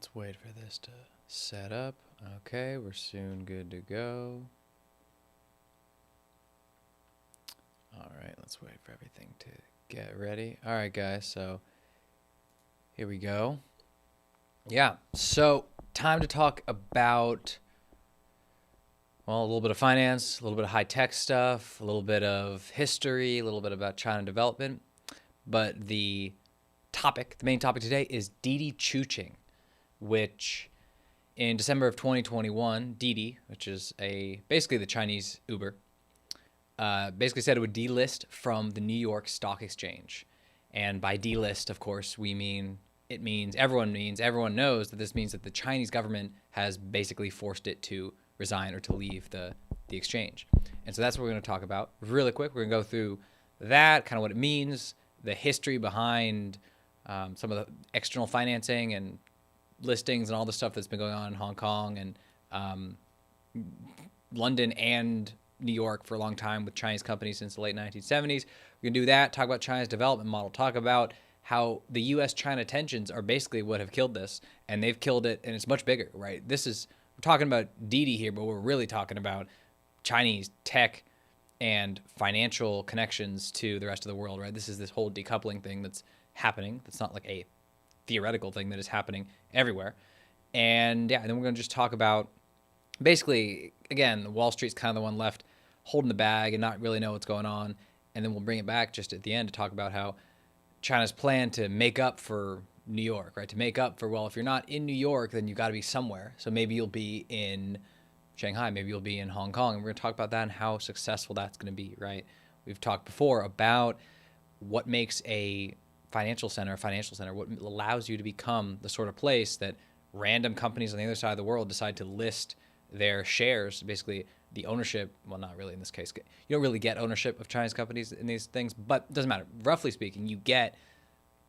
Let's wait for this to set up. Okay, we're soon good to go. All right, let's wait for everything to get ready. All right, guys, so here we go. Yeah, so time to talk about, well, a little bit of finance, a little bit of high-tech stuff, a little bit of history, a little bit about China development. But the main topic today is Didi Chuxing, which in December of 2021, Didi, which is basically the Chinese Uber, basically said it would delist from the New York Stock Exchange. And by delist, of course, everyone knows that this means that the Chinese government has basically forced it to resign or to leave the exchange. And so that's what we're going to talk about really quick. We're going to go through that, kind of what it means, the history behind some of the external financing and listings and all the stuff that's been going on in Hong Kong and London and New York for a long time with Chinese companies since the late 1970s. We're going to do that, talk about China's development model, talk about how the U.S.-China tensions are basically what have killed this, and they've killed it, and it's much bigger, right? We're talking about Didi here, but we're really talking about Chinese tech and financial connections to the rest of the world, right? This whole decoupling thing that's happening. That's not like a theoretical thing that is happening everywhere. And yeah, and then we're going to just talk about basically, again, Wall Street's kind of the one left holding the bag and not really know what's going on. And then we'll bring it back just at the end to talk about how China's plan to make up for New York, right? To make up for, well, if you're not in New York, then you got to be somewhere. So maybe you'll be in Shanghai, maybe you'll be in Hong Kong. And we're going to talk about that and how successful that's going to be, right? We've talked before about what makes a financial center, what allows you to become the sort of place that random companies on the other side of the world decide to list their shares, basically the ownership. Well, not really in this case. You don't really get ownership of Chinese companies in these things, but it doesn't matter. Roughly speaking, you get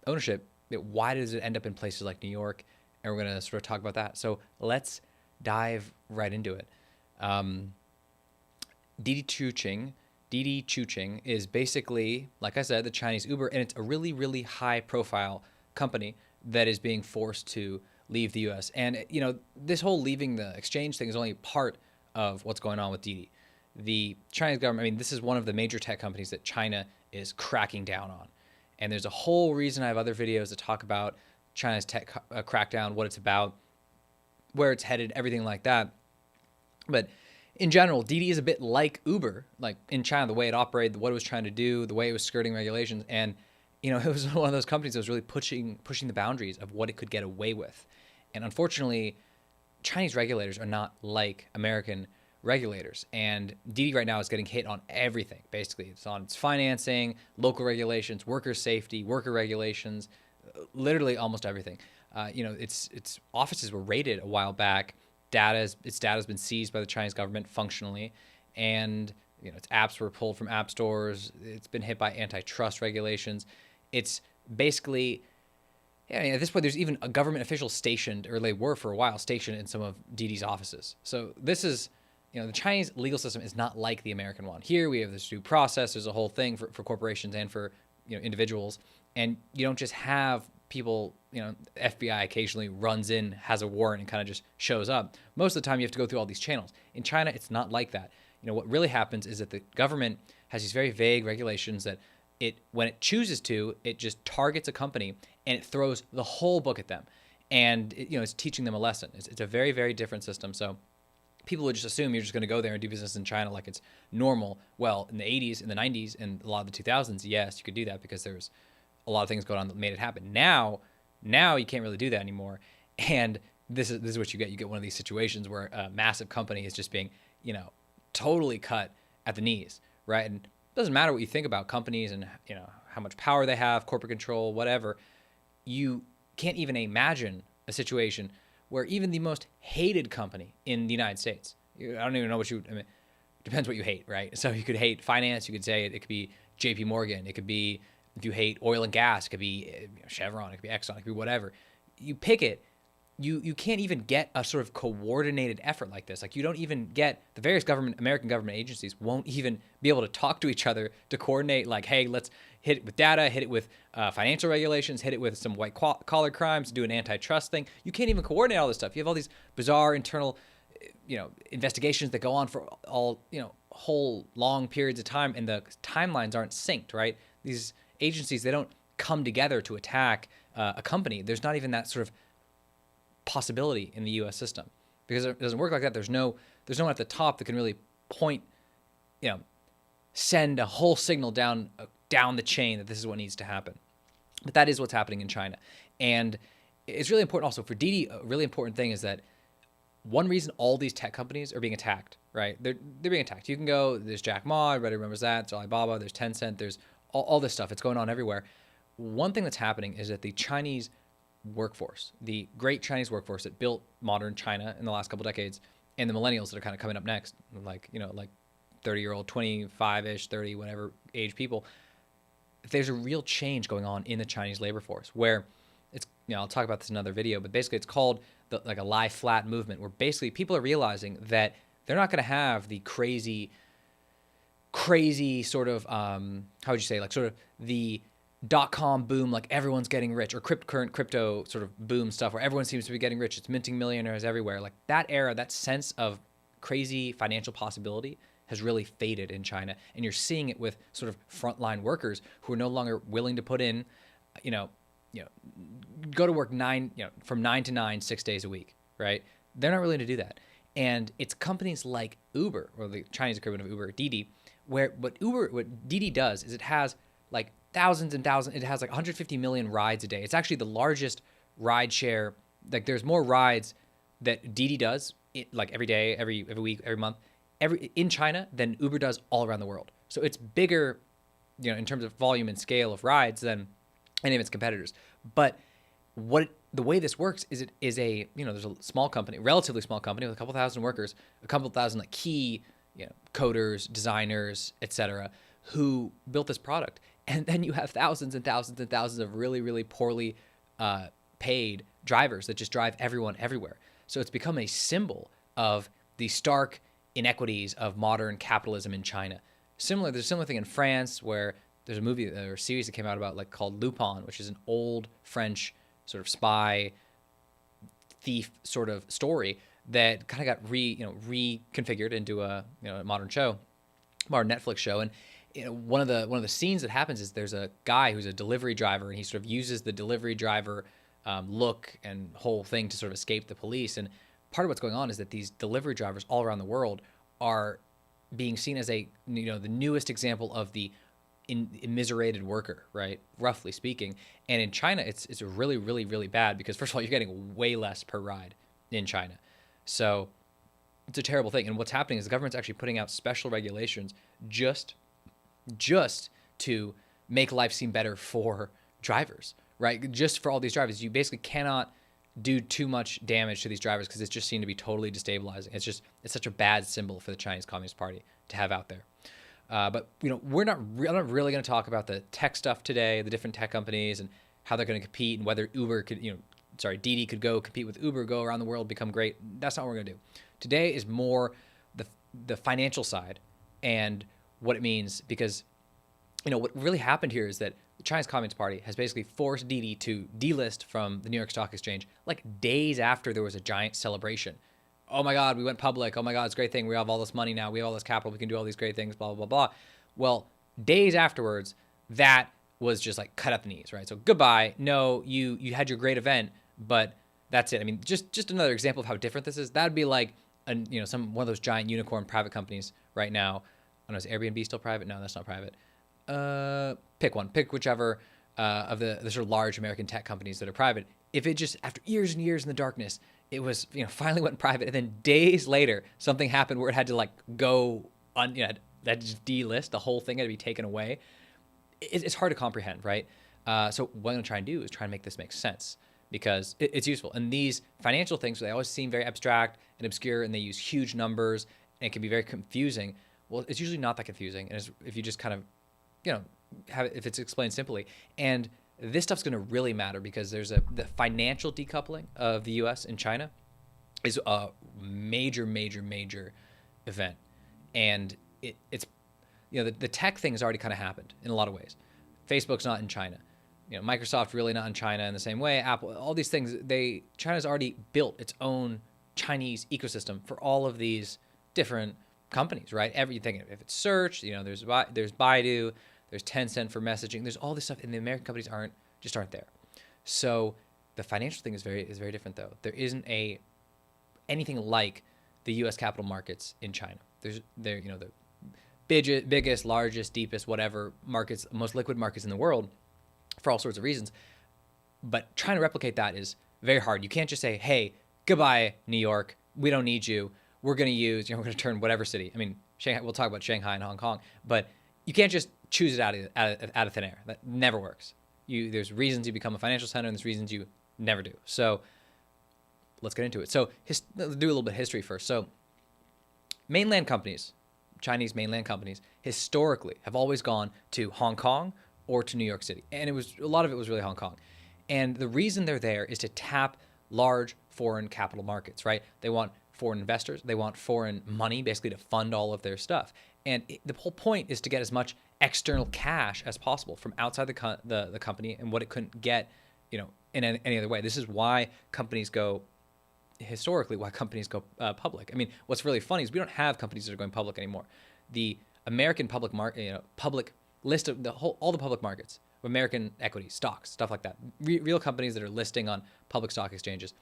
ownership. Why does it end up in places like New York? And we're going to sort of talk about that. So let's dive right into it. Didi Chuxing is basically, like I said, the Chinese Uber, and it's a really, really high-profile company that is being forced to leave the U.S. And, you know, this whole leaving the exchange thing is only part of what's going on with Didi. The Chinese government, I mean, this is one of the major tech companies that China is cracking down on. And there's a whole reason I have other videos that talk about China's tech crackdown, what it's about, where it's headed, everything like that. But in general, Didi is a bit like Uber, like in China, the way it operated, what it was trying to do, the way it was skirting regulations. And, you know, it was one of those companies that was really pushing the boundaries of what it could get away with. And unfortunately, Chinese regulators are not like American regulators. And Didi right now is getting hit on everything, basically. It's on its financing, local regulations, worker safety, worker regulations, literally almost everything. You know, its offices were raided a while back. Its data has been seized by the Chinese government functionally. And, you know, its apps were pulled from app stores. It's been hit by antitrust regulations. It's basically... Yeah, I mean, at this point, there's even a government official stationed, or they were for a while, stationed in some of Didi's offices. So this is, you know, the Chinese legal system is not like the American one. Here we have this due process. There's a whole thing for corporations and for, you know, individuals. And you don't just have people, you know, FBI occasionally runs in, has a warrant, and kind of just shows up. Most of the time, you have to go through all these channels. In China, it's not like that. You know, what really happens is that the government has these very vague regulations that when it chooses to, it just targets a company and it throws the whole book at them. And, you know, it's teaching them a lesson. It's a very, very different system. So people would just assume you're just going to go there and do business in China like it's normal. Well, in the 80s, in the 90s, and a lot of the 2000s, yes, you could do that because there was a lot of things going on that made it happen. Now you can't really do that anymore. And this is what you get. You get one of these situations where a massive company is just being, you know, totally cut at the knees, right? And it doesn't matter what you think about companies and, you know, how much power they have, corporate control, whatever. You can't even imagine a situation where even the most hated company in the United States, I don't even know I mean, depends what you hate, right? So you could hate finance. You could say it could be JP Morgan. It could be, if you hate oil and gas, it could be, you know, Chevron. It could be Exxon. It could be whatever. You pick it. you can't even get a sort of coordinated effort like this. Like you don't even get the various American government agencies won't even be able to talk to each other to coordinate. Like, hey, let's hit it with data, hit it with financial regulations, hit it with some white collar crimes, do an antitrust thing. You can't even coordinate all this stuff. You have all these bizarre internal, investigations that go on for all whole long periods of time, and the timelines aren't synced. Right? These agencies, they don't come together to attack a company. There's not even that sort of possibility in the U.S. system because it doesn't work like that. There's no one at the top that can really point, send a whole signal down the chain that this is what needs to happen. But that is what's happening in China, and it's really important. Also for Didi, a really important thing is that one reason all these tech companies are being attacked, right? They're being attacked. You can go. There's Jack Ma. Everybody remembers that. There's Alibaba. There's Tencent. There's all this stuff. It's going on everywhere. One thing that's happening is that the Chinese workforce, the great Chinese workforce that built modern China in the last couple decades, and the millennials that are kind of coming up next, like 30-year-old, 25-ish, 30, whatever age people, there's a real change going on in the Chinese labor force where it's, I'll talk about this in another video, but basically it's called like a lie flat movement, where basically people are realizing that they're not going to have the crazy sort of, how would you say, like sort of the .com boom, like everyone's getting rich, or current crypto sort of boom stuff where everyone seems to be getting rich. It's minting millionaires everywhere. Like that era, that sense of crazy financial possibility has really faded in China. And you're seeing it with sort of frontline workers who are no longer willing to put in, go to work from 9 to 9, 6 days a week, right? They're not willing to do that. And it's companies like Uber, or the Chinese equivalent of Uber, Didi, where what Didi does is it has like thousands and thousands. It has like 150 million rides a day. It's actually the largest ride share. Like there's more rides that Didi does like every day, every week, every month, in China than Uber does all around the world. So it's bigger, in terms of volume and scale of rides than any of its competitors. But the way this works is it is there's a small company, relatively small company with a couple thousand workers, a couple thousand like key, coders, designers, etc., who built this product. And then you have thousands and thousands and thousands of really, really poorly paid drivers that just drive everyone everywhere. So it's become a symbol of the stark inequities of modern capitalism in China. There's a similar thing in France, where there's a movie or a series that came out about called Lupin, which is an old French sort of spy thief sort of story that kind of got reconfigured into a modern Netflix show. And one of the scenes that happens is there's a guy who's a delivery driver, and he sort of uses the delivery driver look and whole thing to sort of escape the police. And part of what's going on is that these delivery drivers all around the world are being seen as the newest example of the immiserated worker, right? Roughly speaking. And in China, it's really, really, really bad because, first of all, you're getting way less per ride in China. So it's a terrible thing. And what's happening is the government's actually putting out special regulations just to make life seem better for drivers, right? Just for all these drivers. You basically cannot do too much damage to these drivers because it's just seen to be totally destabilizing. It's such a bad symbol for the Chinese Communist Party to have out there. But I'm not really going to talk about the tech stuff today, the different tech companies and how they're going to compete, and whether Didi could go compete with Uber, go around the world, become great. That's not what we're going to do. Today is more the financial side and what it means, because what really happened here is that the Chinese Communist Party has basically forced Didi to delist from the New York Stock Exchange like days after there was a giant celebration. Oh my God, we went public. Oh my God, it's a great thing. We have all this money now. We have all this capital. We can do all these great things, blah, blah, blah, blah. Well, days afterwards, that was just like cut at the knees, right? So goodbye. No, you had your great event, but that's it. I mean, just another example of how different this is. That would be like one of those giant unicorn private companies right now. I don't know, is Airbnb still private? No, that's not private. Pick one. Pick whichever of the sort of large American tech companies that are private. If it just, after years and years in the darkness, it was, finally went private, and then days later, something happened where it had to go that just delist, the whole thing had to be taken away. It's hard to comprehend, right? So what I'm going to try and do is try and make this make sense, because it's useful. And these financial things, they always seem very abstract and obscure, and they use huge numbers, and it can be very confusing. Well, it's usually not that confusing, and if you just kind of, have it, if it's explained simply. And this stuff's going to really matter because the financial decoupling of the U.S. and China is a major, major, major event, and it's the tech thing has already kind of happened in a lot of ways. Facebook's not in China, Microsoft really not in China in the same way. Apple, all these things, China's already built its own Chinese ecosystem for all of these different companies, right? Everything, if it's search, there's Baidu, there's Tencent for messaging, there's all this stuff, and the American companies aren't there. So the financial thing is very different though. There isn't anything like the U.S. capital markets in China. The biggest, largest, deepest, whatever markets, most liquid markets in the world, for all sorts of reasons. But trying to replicate that is very hard. You can't just say, "Hey, goodbye, New York. We don't need you. We're going to use, we're going to turn whatever city." I mean, Shanghai. We'll talk about Shanghai and Hong Kong, but you can't just choose it out of thin air. That never works. There's reasons you become a financial center, and there's reasons you never do. So let's get into it. So let's do a little bit of history first. So mainland companies, Chinese mainland companies, historically have always gone to Hong Kong or to New York City, and a lot of it was really Hong Kong. And the reason they're there is to tap large foreign capital markets, right? They want foreign investors, they want foreign money, basically to fund all of their stuff. And the whole point is to get as much external cash as possible from outside the company and what it couldn't get, in any other way. This is why companies go public. I mean, what's really funny is we don't have companies that are going public anymore. The American public market, public list of all the public markets of American equities, stocks, stuff like that, real companies that are listing on public stock exchanges,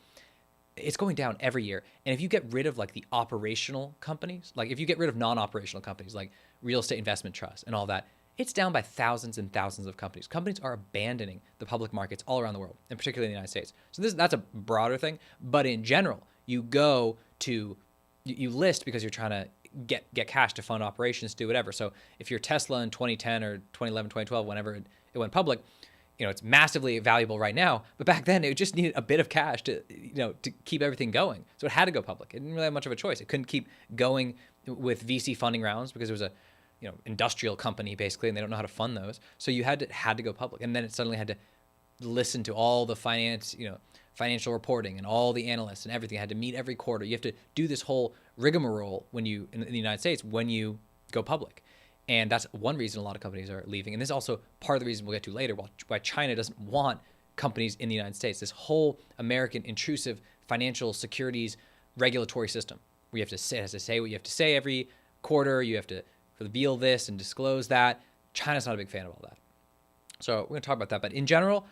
it's going down every year. And if you get rid of like the operational companies, like if you get rid of non-operational companies like real estate investment trusts and all that, it's down by thousands and thousands of companies. Companies are abandoning the public markets all around the world, and particularly in the United States. So that's a broader thing. But in general, you list because you're trying to get cash to fund operations, do whatever. So if you're Tesla in 2010 or 2011, 2012, whenever it went public, it's massively valuable right now. But back then, it just needed a bit of cash to keep everything going. So it had to go public. It didn't really have much of a choice. It couldn't keep going with VC funding rounds because it was a industrial company basically, and they don't know how to fund those. So you had to go public, and then it suddenly had to listen to all the financial reporting and all the analysts and everything. It had to meet every quarter. You have to do this whole rigmarole in the United States when you go public. And that's one reason a lot of companies are leaving. And this is also part of the reason we'll get to later why China doesn't want companies in the United States. This whole American intrusive financial securities regulatory system where you have to say what you have to say every quarter. You have to reveal this and disclose that. China's not a big fan of all that. So we're going to talk about that. But in general,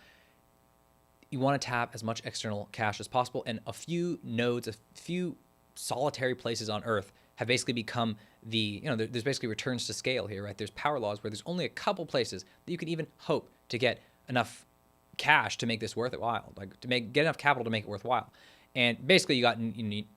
you want to tap as much external cash as possible. And a few nodes, a few solitary places on Earth have basically become there's basically returns to scale here, right? There's power laws where there's only a couple places that you can even hope to get enough cash to make this worthwhile, like get enough capital to make it worthwhile. And basically you got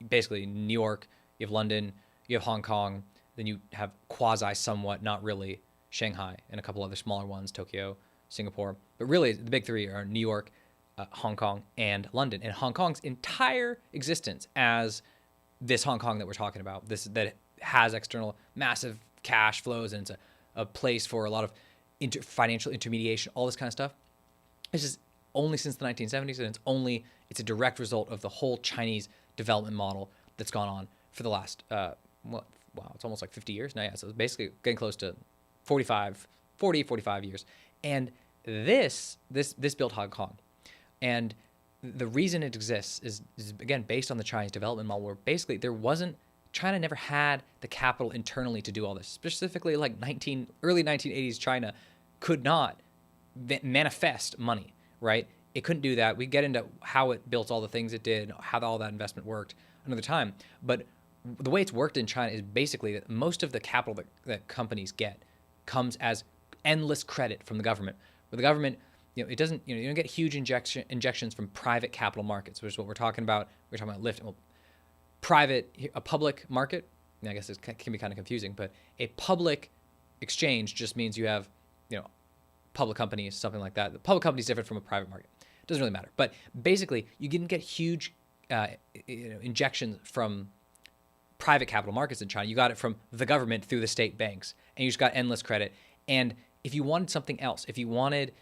basically New York, you have London, you have Hong Kong, then you have quasi somewhat, not really, Shanghai and a couple other smaller ones, Tokyo, Singapore. But really the big three are New York, Hong Kong, and London. And Hong Kong's entire existence as this Hong Kong that we're talking about, that has external massive cash flows, and it's a place for a lot of financial intermediation, all this kind of stuff. This is only since the 1970s, and it's a direct result of the whole Chinese development model that's gone on for the last, it's almost like 50 years now. Yeah, so it's basically getting close to 45 years. And this built Hong Kong. And the reason it exists is again based on the Chinese development model, where basically China never had the capital internally to do all this. Specifically, like early 1980s China could not manifest money, right? It couldn't do that. We get into how it built all the things it did, how all that investment worked another time. But the way it's worked in China is basically that most of the capital that companies get comes as endless credit from the government, where the government, it doesn't, you don't get huge injections from private capital markets, which is what we're talking about. We're talking about a public market. I guess it can be kind of confusing, but a public exchange just means you have, public companies, something like that. The public company is different from a private market. It doesn't really matter. But basically, you didn't get huge injections from private capital markets in China. You got it from the government through the state banks, and you just got endless credit. And if you wanted something else, if you wanted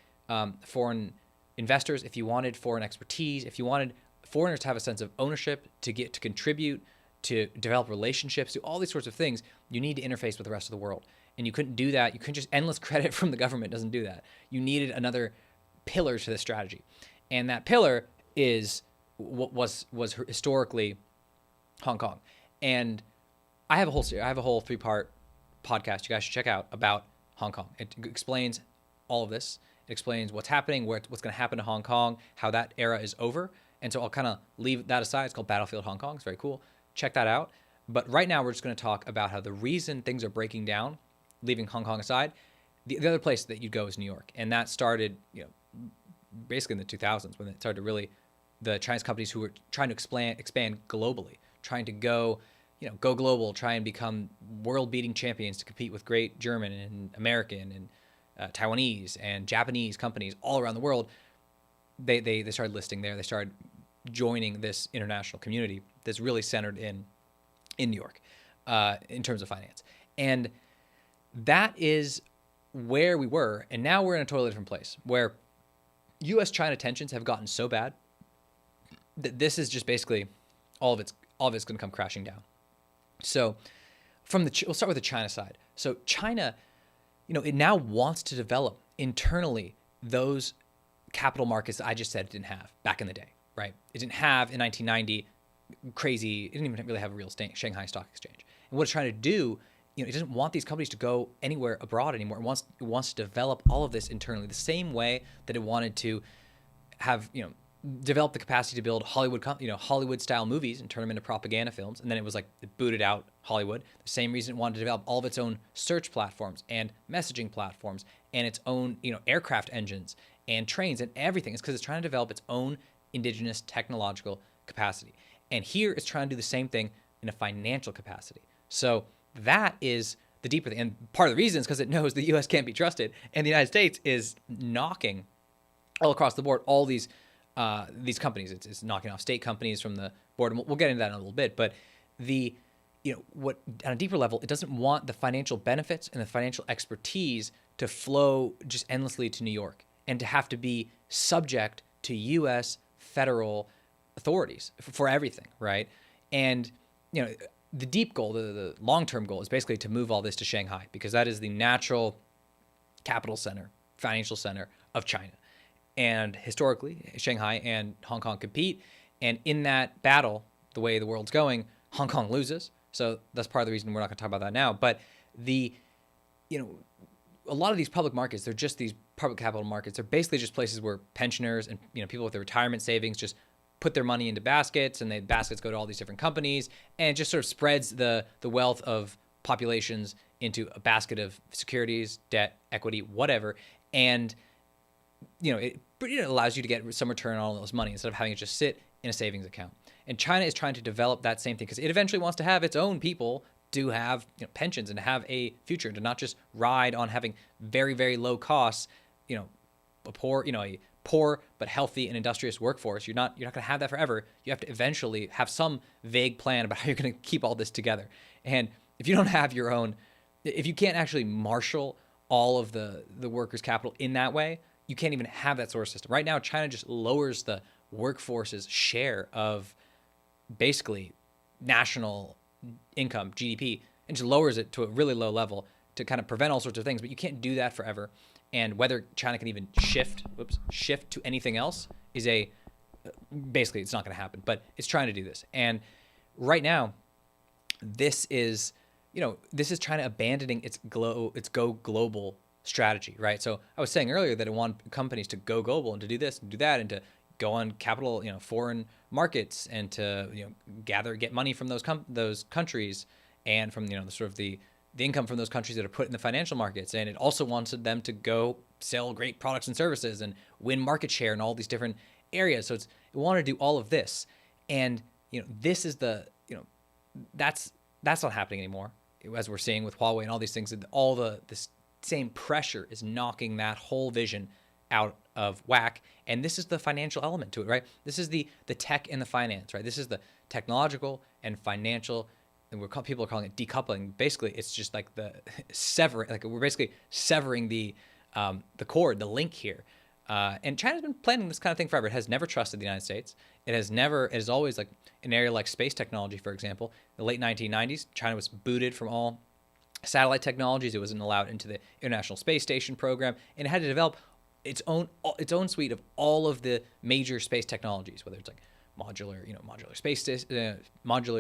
foreign investors, if you wanted foreign expertise, if you wanted foreigners to have a sense of ownership, to get to contribute, to develop relationships, do all these sorts of things, you need to interface with the rest of the world. And you couldn't do that. You couldn't just endless credit from the government doesn't do that. You needed another pillar to this strategy. And that pillar is what was historically Hong Kong. And I have a whole 3-part podcast you guys should check out about Hong Kong. It explains all of this. It explains what's happening, what's going to happen to Hong Kong, how that era is over. And so I'll kind of leave that aside. It's called Battlefield Hong Kong. It's very cool. Check that out. But right now we're just going to talk about how the reason things are breaking down, leaving Hong Kong aside, the other place that you'd go is New York. And that started, basically in the 2000s when it started to really, the Chinese companies who were trying to expand globally, trying to go global, try and become world-beating champions to compete with great German and American and Taiwanese and Japanese companies all around the world. They started listing there. They started joining this international community that's really centered in New York in terms of finance. And that is where we were. And now we're in a totally different place where U.S.-China tensions have gotten so bad that this is just basically all of it's going to come crashing down. So we'll start with the China side. So China, it now wants to develop internally those capital markets that I just said it didn't have back in the day, right? It didn't have in 1990 crazy. It didn't even really have a real Shanghai Stock Exchange. And what it's trying to do, it doesn't want these companies to go anywhere abroad anymore. It wants to develop all of this internally, the same way that it wanted to have, develop the capacity to build Hollywood style movies and turn them into propaganda films. And then it was like it booted out Hollywood. The same reason it wanted to develop all of its own search platforms and messaging platforms and its own, aircraft engines and trains and everything. It's because it's trying to develop its own indigenous technological capacity. And here it's trying to do the same thing in a financial capacity. So that is the deeper thing. And part of the reason is because it knows the U.S. can't be trusted. And the United States is knocking all across the board all these companies. It's knocking off state companies from the board. And we'll get into that in a little bit. But what on a deeper level, it doesn't want the financial benefits and the financial expertise to flow just endlessly to New York and to have to be subject to U.S. federal authorities for everything, right? And the deep goal, the long-term goal, is basically to move all this to Shanghai because that is the natural capital center, financial center of China. And historically, Shanghai and Hong Kong compete. And in that battle, the way the world's going, Hong Kong loses. So that's part of the reason we're not going to talk about that now. But a lot of these public markets, they're just these public capital markets. They're basically just places where pensioners and people with their retirement savings just put their money into baskets, and the baskets go to all these different companies, and it just sort of spreads the wealth of populations into a basket of securities, debt, equity, whatever. And it allows you to get some return on all those money instead of having it just sit in a savings account. And China is trying to develop that same thing because it eventually wants to have its own people to have pensions and to have a future, and to not just ride on having very, very low costs, a poor but healthy and industrious workforce. You're not going to have that forever. You have to eventually have some vague plan about how you're going to keep all this together. And if you don't have your own, if you can't actually marshal all of the workers' capital in that way, you can't even have that sort of system. Right now, China just lowers the workforce's share of basically national income, GDP, and just lowers it to a really low level to kind of prevent all sorts of things. But you can't do that forever. And whether China can even shift to anything else is basically it's not going to happen. But it's trying to do this. And right now, this is China abandoning its go global strategy, right? So I was saying earlier that it wanted companies to go global and to do this and do that and to go on capital, foreign markets and to get money from those countries and from the income from those countries that are put in the financial markets. And it also wanted them to go sell great products and services and win market share in all these different areas. So it wanted to do all of this. And, this is that's not happening anymore, as we're seeing with Huawei and all these things. This same pressure is knocking that whole vision out of whack. And this is the financial element to it, right? This is the tech and the finance, right? This is the technological and financial, and people are calling it decoupling. Basically, it's just like we're basically severing the cord, the link here. And China's been planning this kind of thing forever. It has never trusted the United States. It is always like an area like space technology, for example. In the late 1990s, China was booted from all satellite technologies. It wasn't allowed into the International Space Station program, and it had to develop its own suite of all of the major space technologies, whether it's like modular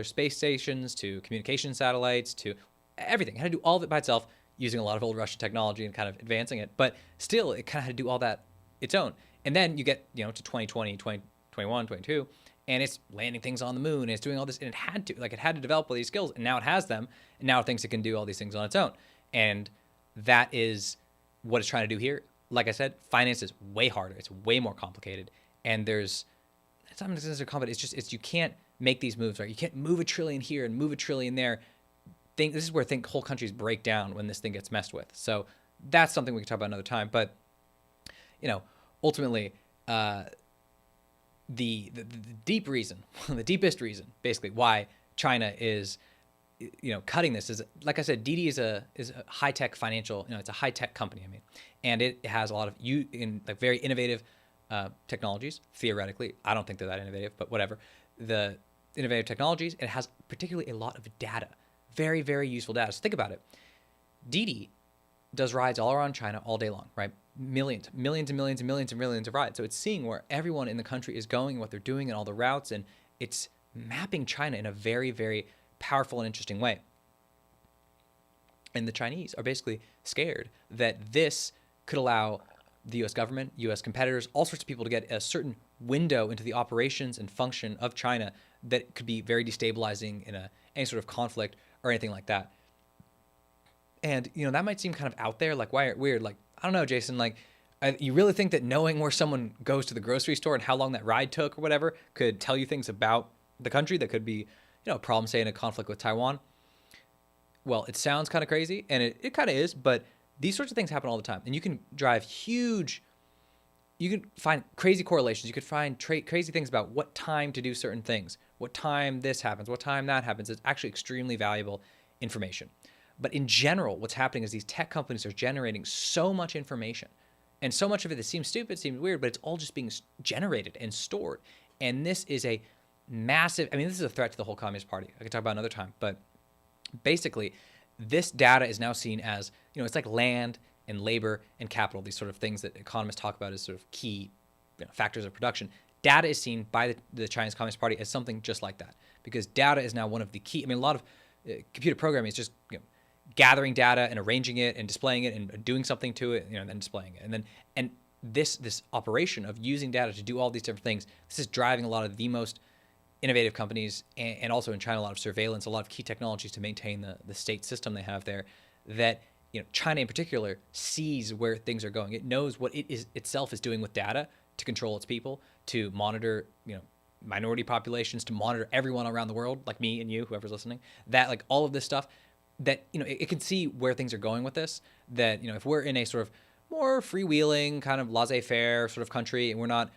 space stations to communication satellites to everything. It had to do all of it by itself using a lot of old Russian technology and kind of advancing it. But still, it kind of had to do all that its own. And then you get, to 2020, 2021, 22, and it's landing things on the moon, and it's doing all this, and it had to develop all these skills, and now it has them, and now it thinks it can do all these things on its own. And that is what it's trying to do here. Like I said, finance is way harder. It's way more complicated. And it's not necessarily complicated. It's you can't make these moves, right? You can't move a trillion here and move a trillion there. This is where whole countries break down when this thing gets messed with. So that's something we can talk about another time. But, ultimately, the deep reason, the deepest reason, basically, why China is, cutting this is, like I said, Didi is a high-tech financial, it's a high-tech company, and it has a lot of very innovative technologies, theoretically. I don't think they're that innovative, but whatever. The innovative technologies, it has particularly a lot of data, very, very useful data. So think about it. Didi does rides all around China all day long, right? Millions and millions and millions and millions of rides. So it's seeing where everyone in the country is going, what they're doing, and all the routes, and it's mapping China in a very, very powerful and interesting way. And the Chinese are basically scared that this could allow the U.S. government, U.S. competitors, all sorts of people to get a certain window into the operations and function of China that could be very destabilizing in any sort of conflict or anything like that. And, that might seem kind of out there, like weird. Like, I don't know, Jason, like, you really think that knowing where someone goes to the grocery store and how long that ride took or whatever could tell you things about the country that could be, a problem, say, in a conflict with Taiwan? Well, it sounds kind of crazy, and it kind of is, but these sorts of things happen all the time. And you can find crazy correlations. You could find crazy things about what time to do certain things, what time this happens, what time that happens. It's actually extremely valuable information. But in general, what's happening is these tech companies are generating so much information, and so much of it that seems stupid, seems weird, but it's all just being generated and stored. And this is a massive, this is a threat to the whole Communist Party. I could talk about another time, but basically this data is now seen as, it's like land and labor and capital, these sort of things that economists talk about as sort of key factors of production. Data is seen by the Chinese Communist Party as something just like that, because data is now one of the key, a lot of computer programming is just, gathering data and arranging it and displaying it and doing something to it, and then displaying it. And this operation of using data to do all these different things, this is driving a lot of the most innovative companies, and also in China, a lot of surveillance, a lot of key technologies to maintain the state system they have there, that China in particular sees where things are going. It knows what itself is doing with data to control its people, to monitor minority populations, to monitor everyone around the world, like me and you, whoever's listening. That, like, all of this stuff, that it can see where things are going with this. That if we're in a sort of more freewheeling kind of laissez-faire sort of country, and we're not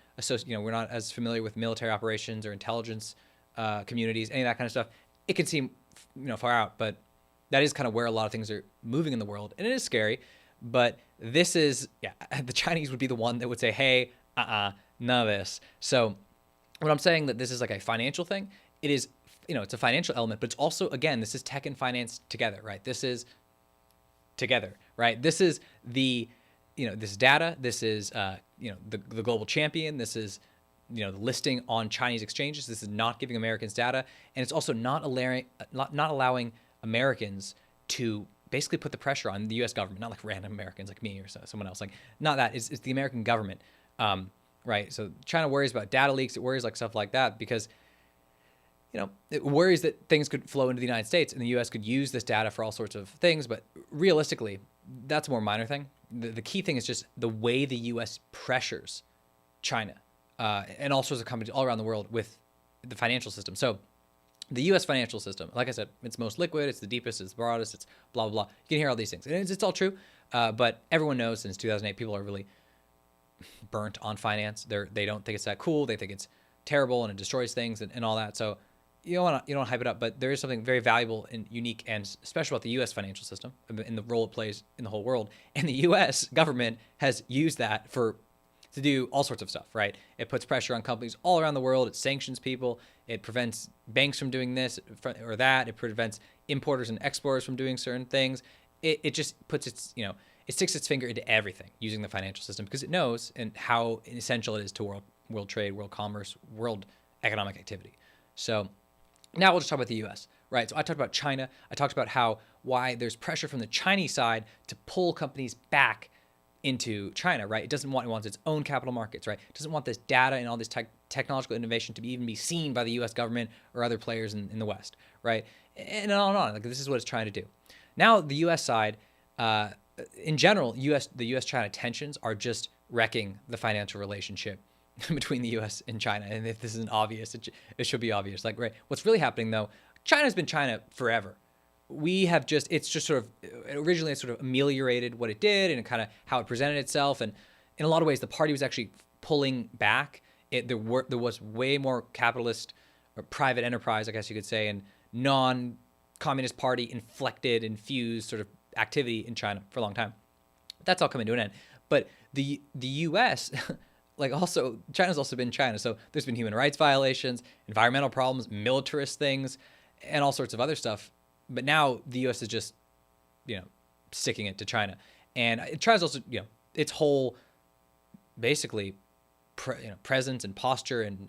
we're not as familiar with military operations or intelligence communities, any of that kind of stuff, it can seem far out. But that is kind of where a lot of things are moving in the world, and it is scary. But this is, the Chinese would be the one that would say, hey, none of this. So when I'm saying that this is like a financial thing, it is, it's a financial element, but it's also, again, this is tech and finance together, right? This is together, right? This is this data, this is, the global champion, this is, the listing on Chinese exchanges. This is not giving Americans data, and it's also not allowing Americans to basically put the pressure on the U.S. government, not like random Americans like me or someone else, like not that. It's the American government, right? So China worries about data leaks. It worries like stuff like that because, it worries that things could flow into the United States and the U.S. could use this data for all sorts of things. But realistically, that's a more minor thing. The key thing is just the way the U.S. pressures China and all sorts of companies all around the world with the financial system. So the U.S. financial system, like I said, it's most liquid, it's the deepest, it's the broadest, it's blah, blah, blah. You can hear all these things. And it's all true, but everyone knows since 2008, people are really burnt on finance. They don't think it's that cool. They think it's terrible and it destroys things and all that. So you don't want to hype it up, but there is something very valuable and unique and special about the U.S. financial system and the role it plays in the whole world. And the U.S. government has used that to do all sorts of stuff, right? It puts pressure on companies all around the world. It sanctions people. It prevents banks from doing this or that. It prevents importers and exporters from doing certain things. It just puts its, it sticks its finger into everything using the financial system because it knows and how essential it is to world trade, world commerce, world economic activity. So now we'll just talk about the U.S., right? So I talked about China. I talked about why there's pressure from the Chinese side to pull companies back into China, right? It wants its own capital markets, right? It doesn't want this data and all this technological innovation to even be seen by the U.S. government or other players in the West, right? And on and on. Like, this is what it's trying to do. Now, the U.S. side, in general, the U.S.-China tensions are just wrecking the financial relationship between the U.S. and China. And if this isn't obvious, it should be obvious. Like, right, what's really happening, though, China's been China forever. It's just sort of, originally it sort of ameliorated what it did and kind of how it presented itself. And in a lot of ways, the party was actually pulling back. There was way more capitalist or private enterprise, I guess you could say, and non-communist party infused sort of activity in China for a long time. That's all coming to an end. But the U.S., like, also, China's also been China. So there's been human rights violations, environmental problems, militarist things, and all sorts of other stuff. But now the U.S. is just, sticking it to China. And it tries also, its whole, basically, presence and posture and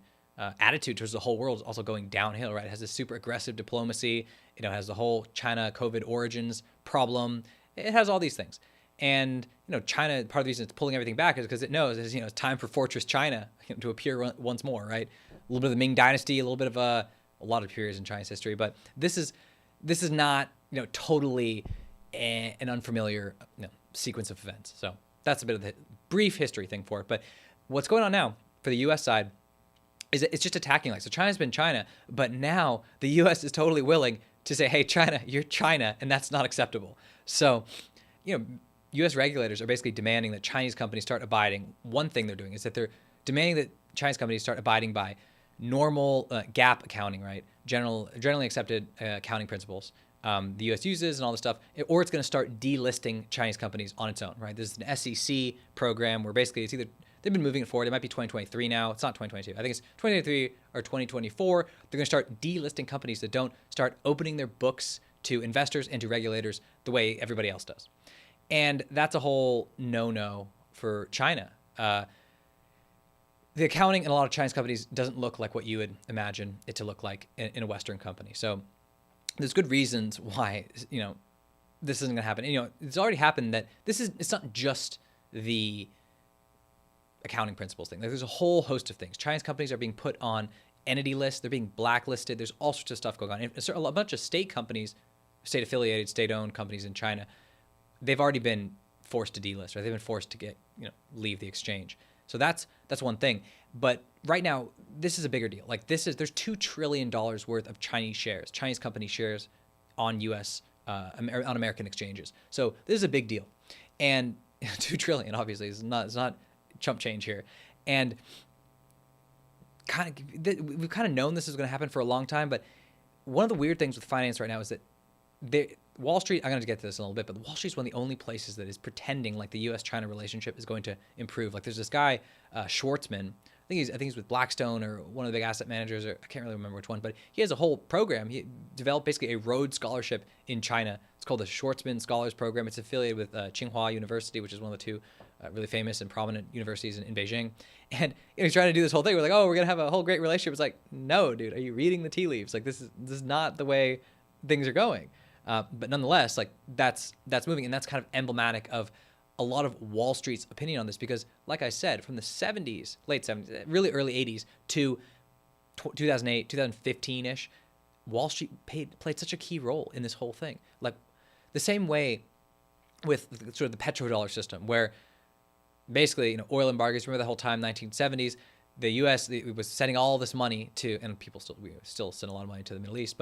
attitude towards the whole world is also going downhill, right? It has this super aggressive diplomacy. It has the whole China COVID origins problem. It has all these things. And, China, part of the reason it's pulling everything back is because it knows it's time for Fortress China to appear once more, right? A little bit of the Ming Dynasty, a little bit of a lot of periods in China's history. But this is not, totally an unfamiliar sequence of events. So that's a bit of the brief history thing for it. But what's going on now for the U.S. side is that it's just attacking. So China's been China, but now the U.S. is totally willing to say, hey, China, you're China, and that's not acceptable. So, U.S. regulators are basically demanding that Chinese companies start abiding. One thing they're doing is that they're demanding that Chinese companies start abiding by normal GAAP accounting, right? Generally accepted accounting principles the U.S. uses and all this stuff, or it's going to start delisting Chinese companies on its own, right? This is an SEC program where basically it's either they've been moving it forward. It might be 2023 now. It's not 2022. I think it's 2023 or 2024. They're going to start delisting companies that don't start opening their books to investors and to regulators the way everybody else does. And that's a whole no-no for China. The accounting in a lot of Chinese companies doesn't look like what you would imagine it to look like in a Western company. So there's good reasons why, this isn't going to happen. It's already happened that it's not just the accounting principles thing. There's a whole host of things. Chinese companies are being put on entity lists. They're being blacklisted. There's all sorts of stuff going on. And a bunch of state companies, state-affiliated, state-owned companies in China, they've already been forced to delist, right? They've been forced to leave the exchange. So that's one thing. But right now, this is a bigger deal. Like, there's $2 trillion worth of Chinese company shares on U.S. On American exchanges. So this is a big deal. And $2 trillion, obviously, it's not chump change here. And we've kind of known this is going to happen for a long time. But one of the weird things with finance right now is that Wall Street, I'm going to get to this in a little bit, but Wall Street's one of the only places that is pretending like the U.S.-China relationship is going to improve. Like, there's this guy, Schwartzman. I think he's with Blackstone or one of the big asset managers, or I can't really remember which one, but he has a whole program. He developed basically a Rhodes Scholarship in China. It's called the Schwartzman Scholars Program. It's affiliated with Tsinghua University, which is one of the two really famous and prominent universities in Beijing. And he's trying to do this whole thing. We're like, oh, we're going to have a whole great relationship. It's like, no, dude, are you reading the tea leaves? Like, this is not the way things are going. But nonetheless, like, that's moving, and that's kind of emblematic of a lot of Wall Street's opinion on this, because, like I said, from the 70s, late 70s, really early 80s to 2008, 2015-ish, Wall Street played such a key role in this whole thing. Like, the same way with sort of the petrodollar system, where basically, oil embargoes, remember the whole time, 1970s, the U.S. was sending all this money to, and we still send a lot of money to the Middle East,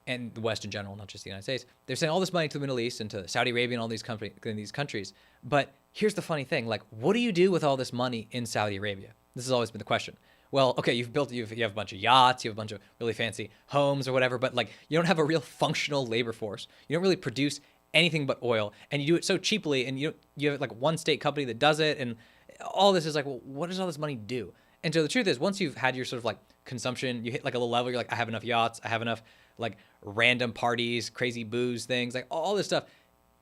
and the West in general, not just the United States. They're sending all this money to the Middle East and to Saudi Arabia and all these countries. But here's the funny thing: like, what do you do with all this money in Saudi Arabia? This has always been the question. Well, okay, you have a bunch of yachts, you have a bunch of really fancy homes or whatever, but like, you don't have a real functional labor force. You don't really produce anything but oil, and you do it so cheaply, and you have like one state company that does it, and all this is like, well, what does all this money do? And so the truth is, once you've had your sort of like consumption, you hit like a little level, you're like, I have enough yachts, I have enough like random parties, crazy booze things, like all this stuff.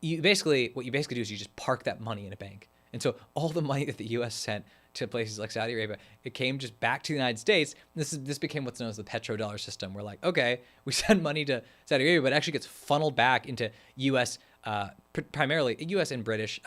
What you basically do is you just park that money in a bank. And so all the money that the U.S. sent to places like Saudi Arabia, it came just back to the United States. This became what's known as the petrodollar system. We're like, okay, we send money to Saudi Arabia, but it actually gets funneled back into U.S. Primarily U.S. and British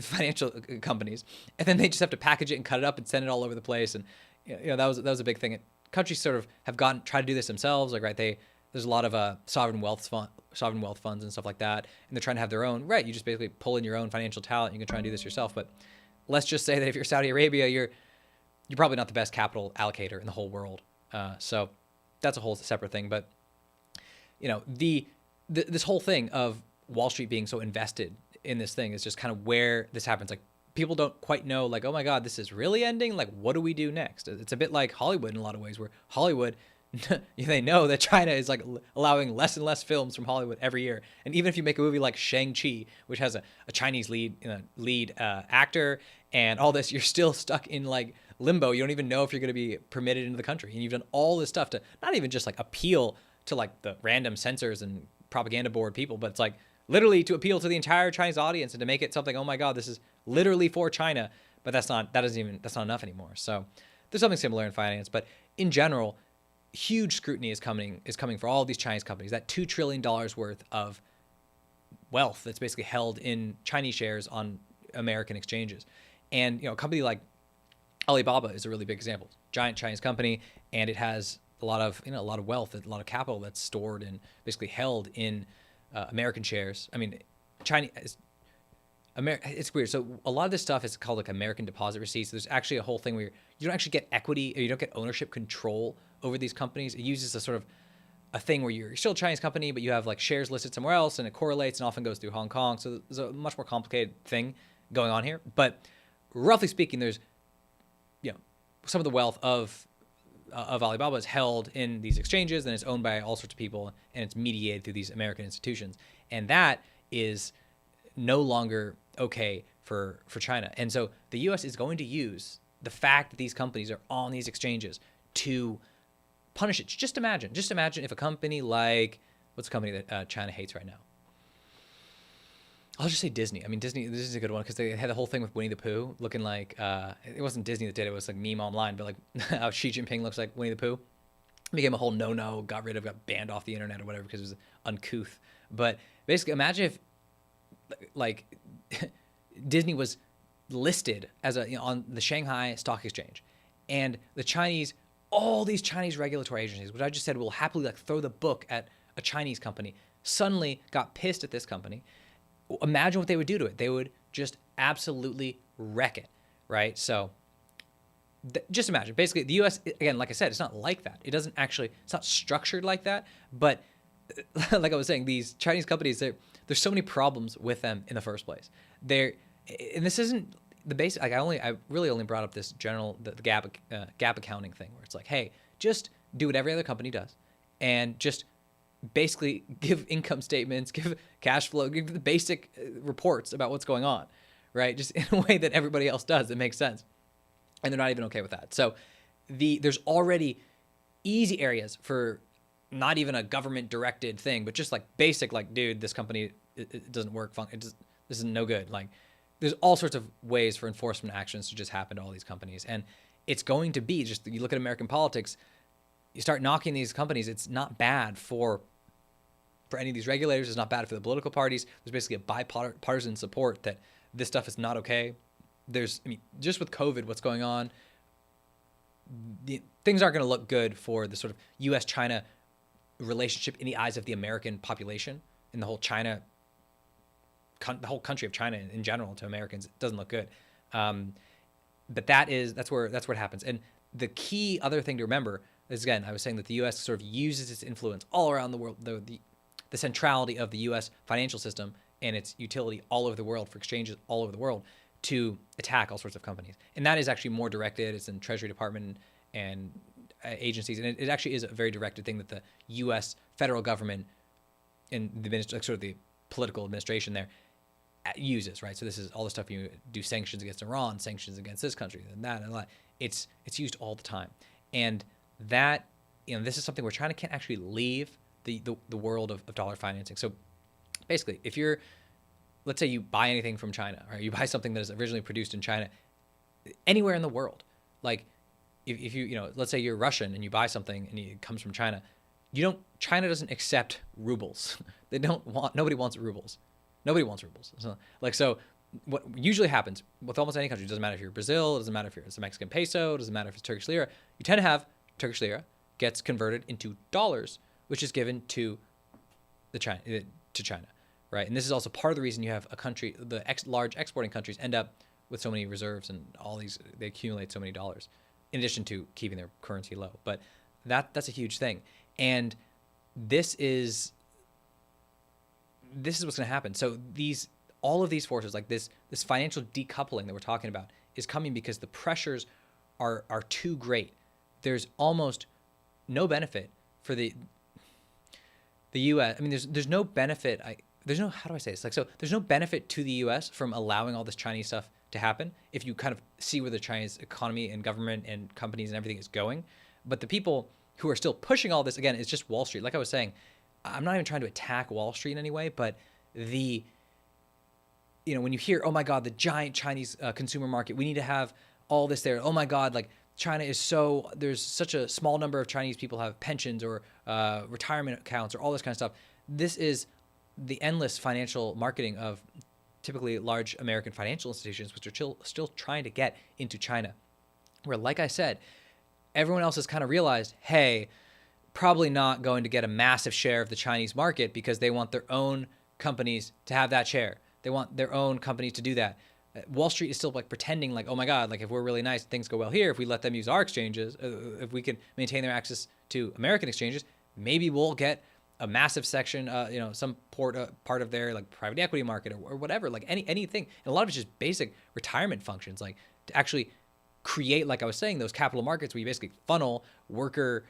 financial companies, and then they just have to package it and cut it up and send it all over the place. And that was a big thing. Countries sort of have tried to do this themselves. Like there's a lot of sovereign wealth funds and stuff like that, and they're trying to have their own. Right, you just basically pull in your own financial talent. You can try and do this yourself, but let's just say that if you're Saudi Arabia, you're probably not the best capital allocator in the whole world. So that's a whole separate thing. But this whole thing of Wall Street being so invested in this thing is just kind of where this happens. Like people don't quite know, like, oh my God, this is really ending. Like, what do we do next? It's a bit like Hollywood in a lot of ways, where Hollywood, they know that China is like allowing less and less films from Hollywood every year. And even if you make a movie like Shang-Chi, which has a Chinese lead actor and all this, you're still stuck in like limbo. You don't even know if you're going to be permitted into the country. And you've done all this stuff to not even just like appeal to like the random censors and propaganda board people, but it's like literally to appeal to the entire Chinese audience and to make it something, oh my God, this is literally for China. But that's not enough anymore. So there's something similar in finance, but in general, huge scrutiny is coming for all these Chinese companies. That $2 trillion worth of wealth that's basically held in Chinese shares on American exchanges. And a company like Alibaba is a really big example. Giant Chinese company, and it has a lot of wealth, a lot of capital that's stored and basically held in American shares. I mean, it's weird. So a lot of this stuff is called like American deposit receipts. There's actually a whole thing where you don't actually get equity, or you don't get ownership control over these companies. It uses a sort of a thing where you're still a Chinese company, but you have like shares listed somewhere else, and it correlates and often goes through Hong Kong. So there's a much more complicated thing going on here. But roughly speaking, there's some of the wealth of Alibaba is held in these exchanges, and it's owned by all sorts of people, and it's mediated through these American institutions. And that is no longer okay for China. And so the U.S. is going to use the fact that these companies are on these exchanges to punish it. Just imagine if a company like, what's a company that China hates right now? I'll just say Disney. I mean, Disney, this is a good one because they had the whole thing with Winnie the Pooh looking like, it wasn't Disney that did it, it was like meme online, but like how Xi Jinping looks like Winnie the Pooh. It became a whole no-no, got banned off the internet or whatever because it was uncouth. But basically, imagine if like Disney was listed as on the Shanghai Stock Exchange, and all these Chinese regulatory agencies, which I just said will happily like throw the book at a Chinese company, suddenly got pissed at this company. Imagine what they would do to it. They would just absolutely wreck it, right? So just imagine. Basically, the U.S., again, like I said, it's not like that. It's not structured like that. But like I was saying, these Chinese companies, there's so many problems with them in the first place. And this isn't the basic. Like I really only brought up this the gap accounting thing, where it's like, hey, just do what every other company does, and just basically give income statements, give cash flow, give the basic reports about what's going on, right? Just in a way that everybody else does. It makes sense. And they're not even okay with that. So there's already easy areas for not even a government directed thing, but just like basic, like, dude, this company, it doesn't work. This is no good. Like there's all sorts of ways for enforcement actions to just happen to all these companies. And it's going to be just, you look at American politics, you start knocking these companies, it's not bad for any of these regulators. It's not bad for the political parties. There's basically a bipartisan support that this stuff is not okay. Just with COVID, what's going on, things aren't going to look good for the sort of U.S.-China relationship in the eyes of the American population, and the whole the whole country of China in general to Americans. It doesn't look good. But that's where it happens. And the key other thing to remember is, again, I was saying that the U.S. sort of uses its influence all around the world, the centrality of the U.S. financial system and its utility all over the world for exchanges all over the world to attack all sorts of companies. And that is actually more directed. It's in Treasury Department and agencies. And it actually is a very directed thing that the U.S. federal government and the sort of the political administration there uses, right? So this is all the stuff you do: sanctions against Iran, sanctions against this country, and that and that. It's used all the time, and that, this is something where China can't actually leave the world of dollar financing. So basically, if you're, let's say you buy anything from China, or you buy something that is originally produced in China, anywhere in the world, like if you let's say you're Russian and you buy something and it comes from China, China doesn't accept rubles. Nobody wants rubles. Nobody wants rubles. So what usually happens with almost any country, it doesn't matter if you're Brazil, it doesn't matter if it's a Mexican peso, it doesn't matter if it's Turkish lira, you tend to have Turkish lira gets converted into dollars, which is given to China, right? And this is also part of the reason you have a country, large exporting countries end up with so many reserves and they accumulate so many dollars, in addition to keeping their currency low. But that's a huge thing. And this is what's going to happen. So all of these forces, like this financial decoupling that we're talking about, is coming because the pressures are too great. There's almost no benefit for the U.S. I mean, there's no benefit. How do I say this? Like, so there's no benefit to the U.S. from allowing all this Chinese stuff to happen if you kind of see where the Chinese economy and government and companies and everything is going. But the people who are still pushing all this, again, it's just Wall Street. Like I was saying, I'm not even trying to attack Wall Street in any way, but when you hear, oh my God, the giant Chinese consumer market, we need to have all this there. Oh my God, like China there's such a small number of Chinese people have pensions or retirement accounts or all this kind of stuff. This is the endless financial marketing of typically large American financial institutions, which are still trying to get into China, where, like I said, everyone else has kind of realized, hey, probably not going to get a massive share of the Chinese market because they want their own companies to have that share. They want their own companies to do that. Wall Street is still like pretending like, oh my God, like if we're really nice, things go well here. If we let them use our exchanges, if we can maintain their access to American exchanges, maybe we'll get a massive section, some part of their like private equity market or whatever, like anything. And a lot of it's just basic retirement functions, like to actually create, like I was saying, those capital markets where you basically funnel worker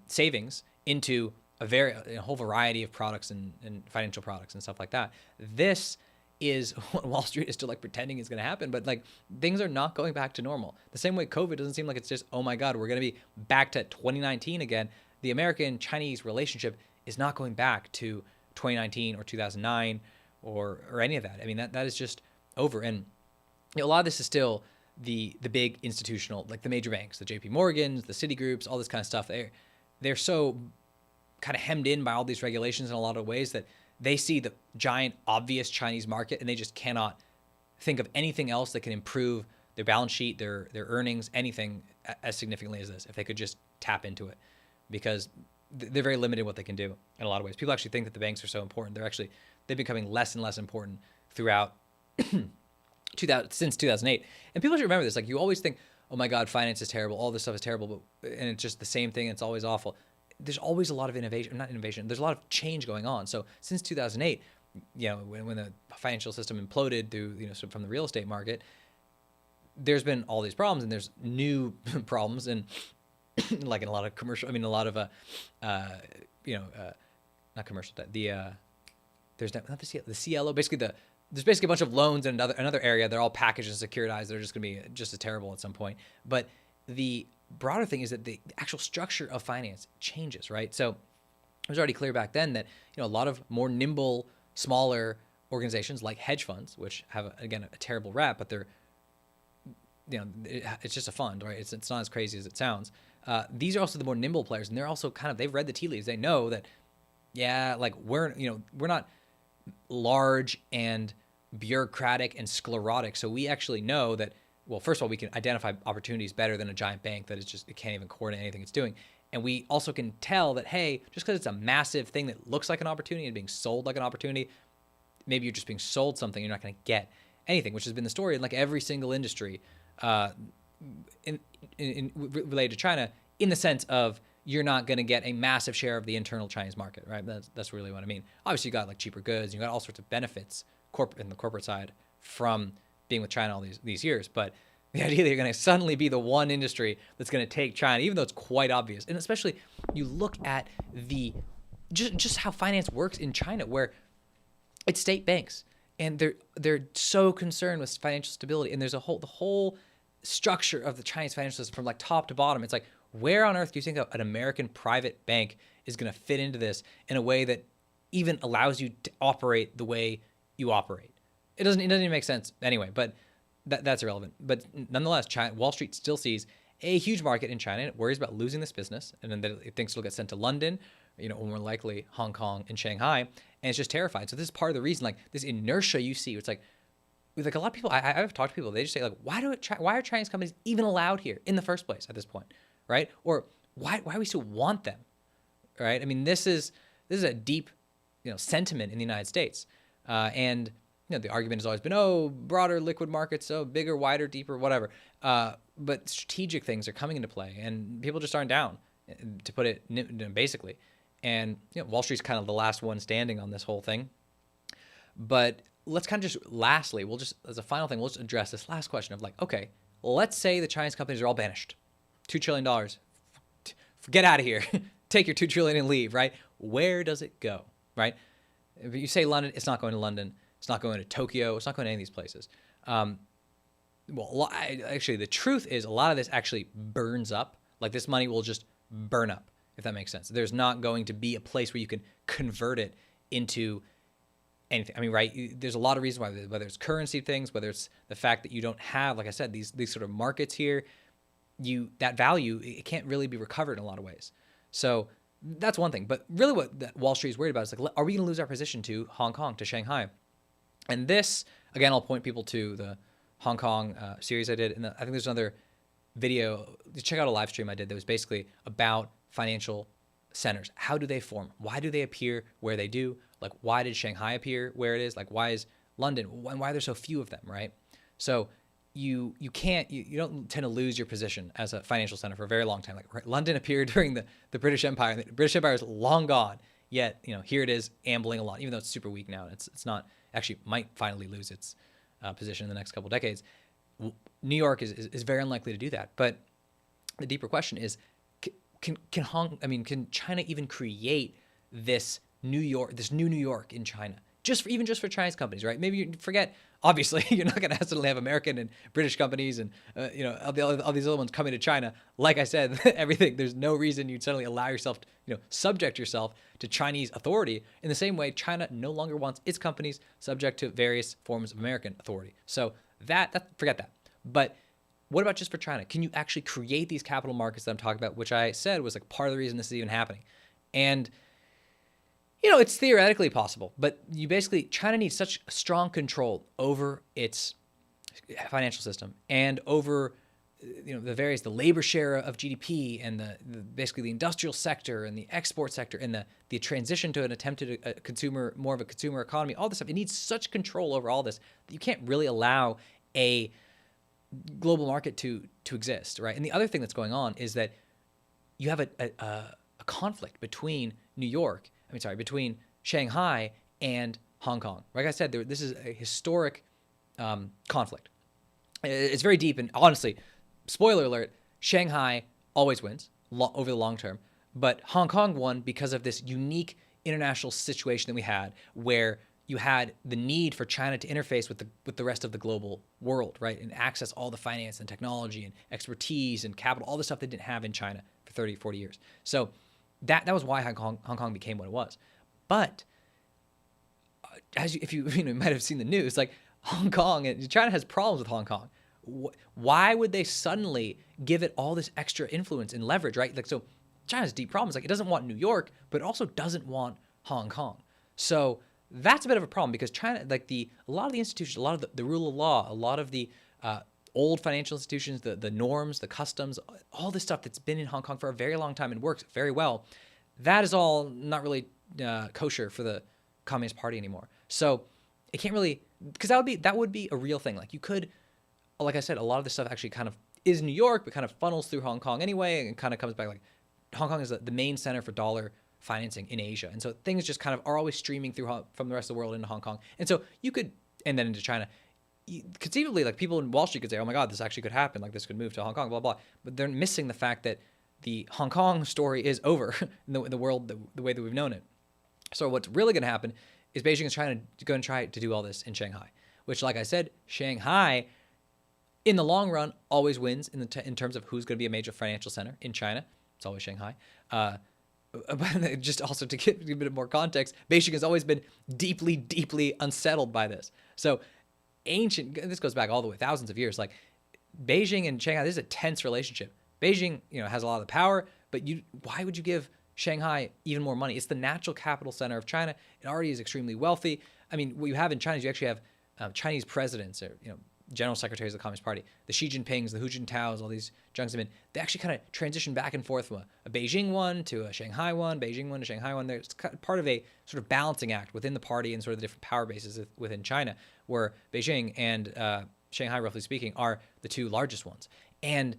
savings into a whole variety of products and financial products and stuff like that. This is what Wall Street is still like pretending is going to happen, but like things are not going back to normal. The same way COVID doesn't seem like it's just, oh my God, we're going to be back to 2019 again. The American-Chinese relationship is not going back to 2019 or 2009 or any of that. I mean, that is just over. And a lot of this is still the big institutional, like the major banks, the JP Morgans, the Citigroups, all this kind of stuff. They're so kind of hemmed in by all these regulations in a lot of ways that they see the giant, obvious Chinese market and they just cannot think of anything else that can improve their balance sheet, their earnings, anything as significantly as this, if they could just tap into it, because they're very limited in what they can do in a lot of ways. People actually think that the banks are so important. They're becoming less and less important throughout since 2008. And people should remember this. Like, you always think, oh my God, finance is terrible. All this stuff is terrible, and it's just the same thing. It's always awful. There's always a lot of there's a lot of change going on. So since 2008, when the financial system imploded through, from the real estate market, there's been all these problems, and there's new problems. And like in a lot of commercial, a lot of, not commercial debt, there's not the CLO, basically there's basically a bunch of loans in another area. They're all packaged and securitized. They're just going to be just as terrible at some point. But the broader thing is that the actual structure of finance changes, right? So it was already clear back then that, a lot of more nimble, smaller organizations like hedge funds, which have, again, a terrible rap, but they're, it's just a fund, right? It's not as crazy as it sounds. These are also the more nimble players, and they're also they've read the tea leaves. They know that, like we're not large and bureaucratic and sclerotic. So we actually know that, well, first of all, we can identify opportunities better than a giant bank that it can't even coordinate anything it's doing. And we also can tell that, hey, just because it's a massive thing that looks like an opportunity and being sold like an opportunity, maybe you're just being sold something, you're not going to get anything, which has been the story in like every single industry related to China, in the sense of you're not going to get a massive share of the internal Chinese market, right? That's really what I mean. Obviously, you got like cheaper goods, you got all sorts of benefits in the corporate side from being with China all these years, but the idea that you're going to suddenly be the one industry that's going to take China, even though it's quite obvious, and especially you look at just how finance works in China, where it's state banks, and they're so concerned with financial stability. And there's the whole structure of the Chinese financial system from like top to bottom. It's like, where on earth do you think an American private bank is going to fit into this in a way that even allows you to operate the way you operate? It doesn't even make sense anyway, but that's irrelevant. But nonetheless, Wall Street still sees a huge market in China, and it worries about losing this business, and then it thinks it'll get sent to London, or more likely Hong Kong and Shanghai, and it's just terrified. So this is part of the reason, like this inertia you see. It's like with like a lot of people, I've talked to people, they just say like, why are Chinese companies even allowed here in the first place at this point, right? Or why do we still want them, right? I mean, this is a deep, sentiment in the United States, and the argument has always been, oh, broader liquid markets, so bigger, wider, deeper, whatever. But strategic things are coming into play, and people just aren't down, to put it basically. And Wall Street's kind of the last one standing on this whole thing. But let's kind of just, lastly, we'll just, as a final thing, we'll just address this last question of like, okay, let's say the Chinese companies are all banished. $2 trillion. Get out of here. Take your $2 trillion and leave, right? Where does it go, right? If you say London, it's not going to London. It's not going to Tokyo. It's not going to any of these places. Actually, the truth is a lot of this actually burns up. Like this money will just burn up, if that makes sense. There's not going to be a place where you can convert it into anything. I mean, right? There's a lot of reasons why, whether it's currency things, whether it's the fact that you don't have, like I said, these sort of markets here, that value, it can't really be recovered in a lot of ways. So that's one thing. But really what Wall Street is worried about is like, are we going to lose our position to Hong Kong, to Shanghai? And this, again, I'll point people to the Hong Kong series I did. And I think there's another video. Check out a live stream I did that was basically about financial centers. How do they form? Why do they appear where they do? Like, why did Shanghai appear where it is? Like, why is London? Why are there so few of them, right? So you don't tend to lose your position as a financial center for a very long time. Like, right, London appeared during the British Empire. The British Empire is long gone. Yet, here it is ambling along, even though it's super weak now. It's not, actually might finally lose its position in the next couple of decades. New York is very unlikely to do that. But the deeper question is, can China even create this New York, this new New York in China? Just for Chinese companies, right? Maybe you forget, obviously, you're not going to suddenly have American and British companies and, all these other ones coming to China. Like I said, everything, there's no reason you'd suddenly allow yourself, subject yourself to Chinese authority in the same way China no longer wants its companies subject to various forms of American authority. So forget that. But what about just for China? Can you actually create these capital markets that I'm talking about, which I said was like part of the reason this is even happening? And it's theoretically possible, but China needs such strong control over its financial system and over, the labor share of GDP and basically the industrial sector and the export sector and the transition to an attempted more of a consumer economy, all this stuff. It needs such control over all this that you can't really allow a global market to exist, right? And the other thing that's going on is that you have a conflict between between Shanghai and Hong Kong. Like I said, this is a historic conflict. It's very deep, and honestly, spoiler alert, Shanghai always wins over the long term, but Hong Kong won because of this unique international situation that we had where you had the need for China to interface with the rest of the global world, right? And access all the finance and technology and expertise and capital, all the stuff they didn't have in China for 30, 40 years. So that was why Hong Kong became what it was. But if you might have seen the news, like Hong Kong and China has problems with Hong Kong. Why would they suddenly give it all this extra influence and leverage, right? Like, so China's deep problems. Like, it doesn't want New York, but it also doesn't want Hong Kong. So that's a bit of a problem because China, like a lot of the institutions, a lot of the rule of law, a lot of the old financial institutions, the norms, the customs, all this stuff that's been in Hong Kong for a very long time and works very well, that is all not really kosher for the Communist Party anymore. So it can't really, because that would be a real thing. Like, you could, like I said, a lot of this stuff actually kind of is New York, but kind of funnels through Hong Kong anyway, and kind of comes back. Like, Hong Kong is the main center for dollar financing in Asia, and so things just kind of are always streaming through from the rest of the world into Hong Kong, and so you could, and then into China. Conceivably, like, people in Wall Street could say, "Oh my God, this actually could happen. Like, this could move to Hong Kong, blah blah." But they're missing the fact that the Hong Kong story is over in the world the way that we've known it. So what's really going to happen is Beijing is going to try to do all this in Shanghai, which, like I said, Shanghai in the long run always wins in terms of who's going to be a major financial center in China. It's always Shanghai. But just also to give a bit more context, Beijing has always been deeply, deeply unsettled by this. So this goes back all the way thousands of years. Like Beijing and Shanghai, this is a tense relationship. Beijing, has a lot of the power, but why would you give Shanghai even more money? It's the natural capital center of China. It already is extremely wealthy. I mean, what you have in China is you actually have Chinese presidents, or general secretaries of the Communist Party, the Xi Jinpings, the Hu Jintaos, all these Jiang Zemin. They actually kind of transition back and forth from a Beijing one to a Shanghai one, Beijing one to Shanghai one. It's part of a sort of balancing act within the party and sort of the different power bases within China, where Beijing and Shanghai, roughly speaking, are the two largest ones. And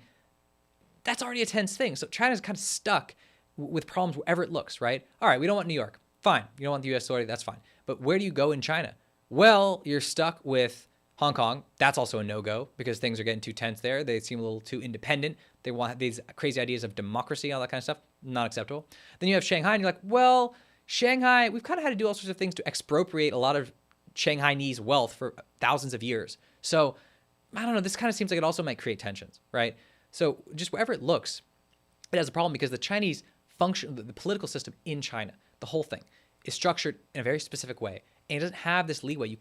that's already a tense thing. So China's kind of stuck with problems wherever it looks, right? All right, we don't want New York. Fine. You don't want the U.S. authority. That's fine. But where do you go in China? Well, you're stuck with Hong Kong. That's also a no-go because things are getting too tense there. They seem a little too independent. They want these crazy ideas of democracy, all that kind of stuff. Not acceptable. Then you have Shanghai, and you're like, well, Shanghai, we've kind of had to do all sorts of things to expropriate a lot of Shanghainese wealth for thousands of years. So, I don't know. This kind of seems like it also might create tensions, right? So, just wherever it looks, it has a problem because the Chinese function, the political system in China, the whole thing, is structured in a very specific way. And it doesn't have this leeway.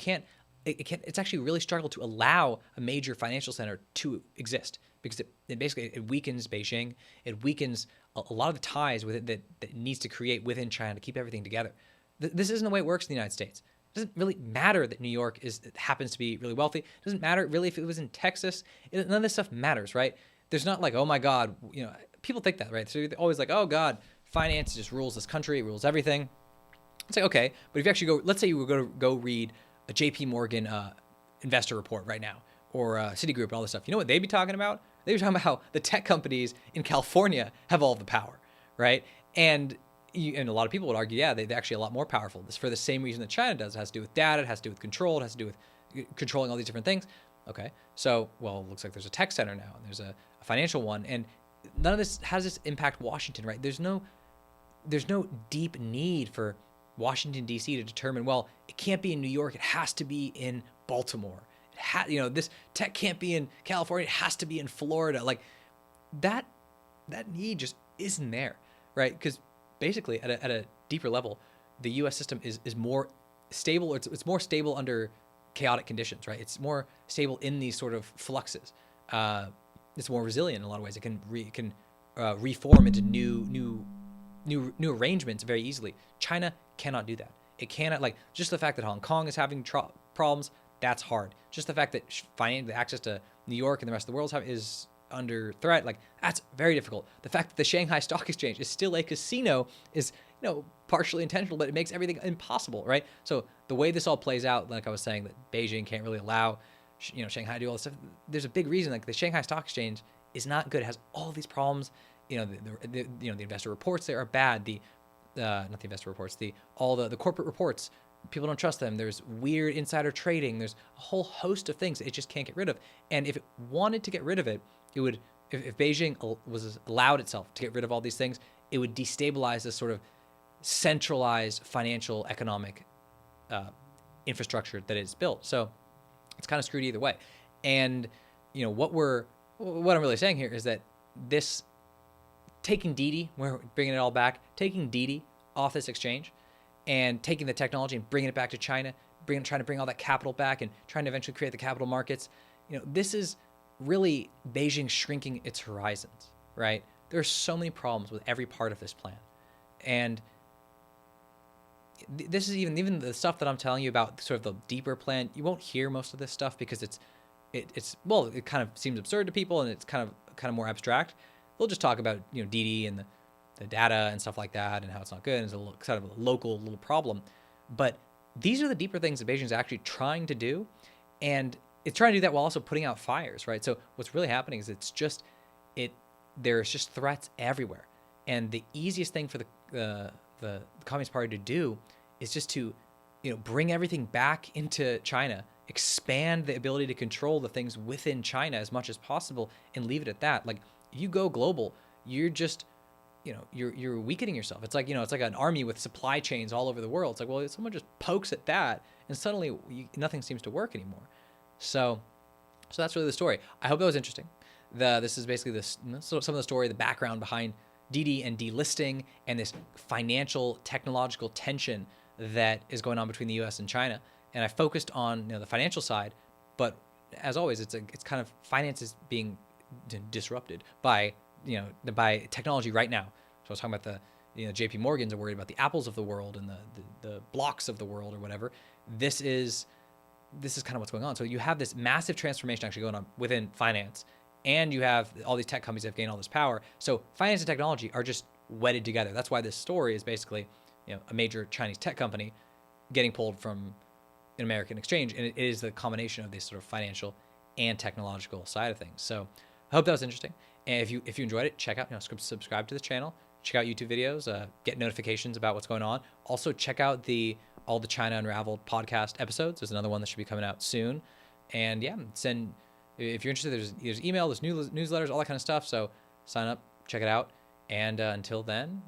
It's actually really struggled to allow a major financial center to exist because it basically weakens Beijing. It weakens a lot of the ties with it that needs to create within China to keep everything together. This isn't the way it works in the United States. It doesn't really matter that New York happens to be really wealthy. It doesn't matter really if it was in Texas. None of this stuff matters, right? There's not like, oh my God, people think that, right? So they're always like, oh God, finance just rules this country, it rules everything. It's like, okay, but if you actually let's say you were going to go read a JP Morgan investor report right now, or Citigroup and all this stuff. You know what they'd be talking about? They'd be talking about how the tech companies in California have all the power, right? And a lot of people would argue, yeah, they're actually a lot more powerful. This for the same reason that China does. It has to do with data, it has to do with control, it has to do with controlling all these different things. Okay, so, well, it looks like there's a tech center now, and there's a financial one, and none of this has this impact Washington, right? There's no deep need for Washington, D.C. to determine, well, it can't be in New York, it has to be in Baltimore. This tech can't be in California, it has to be in Florida. Like, that need just isn't there, right? Because basically, at a deeper level, the U.S. system is more stable, or it's more stable under chaotic conditions, right? It's more stable in these sort of fluxes. It's more resilient in a lot of ways. It can reform into new arrangements very easily. China cannot do that. It cannot, like, just the fact that Hong Kong is having problems, that's hard. Just the fact that the access to New York and the rest of the world is under threat, like, that's very difficult. The fact that the Shanghai Stock Exchange is still a casino is, partially intentional, but it makes everything impossible, right? So the way this all plays out, like I was saying, that Beijing can't really allow, Shanghai to do all this stuff. There's a big reason, like the Shanghai Stock Exchange is not good. It has all these problems. The investor reports there are bad. Not the investor reports. All the corporate reports, people don't trust them. There's weird insider trading. There's a whole host of things it just can't get rid of. And if it wanted to get rid of it, it would. If Beijing was allowed itself to get rid of all these things, it would destabilize this sort of centralized financial economic infrastructure that it's built. So it's kind of screwed either way. And what I'm really saying here is that this. Taking Didi, we're bringing it all back, taking Didi off this exchange and taking the technology and bringing it back to China, trying to bring all that capital back and trying to eventually create the capital markets. This is really Beijing shrinking its horizons, right? There are so many problems with every part of this plan. And this is even the stuff that I'm telling you about, sort of the deeper plan. You won't hear most of this stuff because it kind of seems absurd to people and it's kind of more abstract. They'll just talk about, Didi and the data and stuff like that and how it's not good. And it's kind of a local little problem. But these are the deeper things that Beijing's actually trying to do. And it's trying to do that while also putting out fires, right? So what's really happening is there's just threats everywhere. And the easiest thing for the Communist Party to do is just to, bring everything back into China, expand the ability to control the things within China as much as possible and leave it at that. Like, you go global, you're just you're weakening yourself. It's like, it's like an army with supply chains all over the world. It's like, well, someone just pokes at that and suddenly nothing seems to work anymore. So that's really the story. I hope that was interesting. This is basically some of the story, the background behind Didi and delisting, and this financial technological tension that is going on between the U.S. and China. And I focused on the financial side, but as always, it's kind of finance is being disrupted by by technology right now. So I was talking about the JP Morgans are worried about the Apples of the world and the blocks of the world or whatever. This is kind of what's going on. So you have this massive transformation actually going on within finance, and you have all these tech companies that have gained all this power. So finance and technology are just wedded together. That's why this story is basically a major Chinese tech company getting pulled from an American exchange, and it is the combination of this sort of financial and technological side of things. So I hope that was interesting. And if you enjoyed it, check out, subscribe to the channel, check out YouTube videos, get notifications about what's going on. Also check out all the China Unraveled podcast episodes. There's another one that should be coming out soon. And yeah, if you're interested, there's email, there's newsletters, all that kind of stuff. So sign up, check it out. And until then,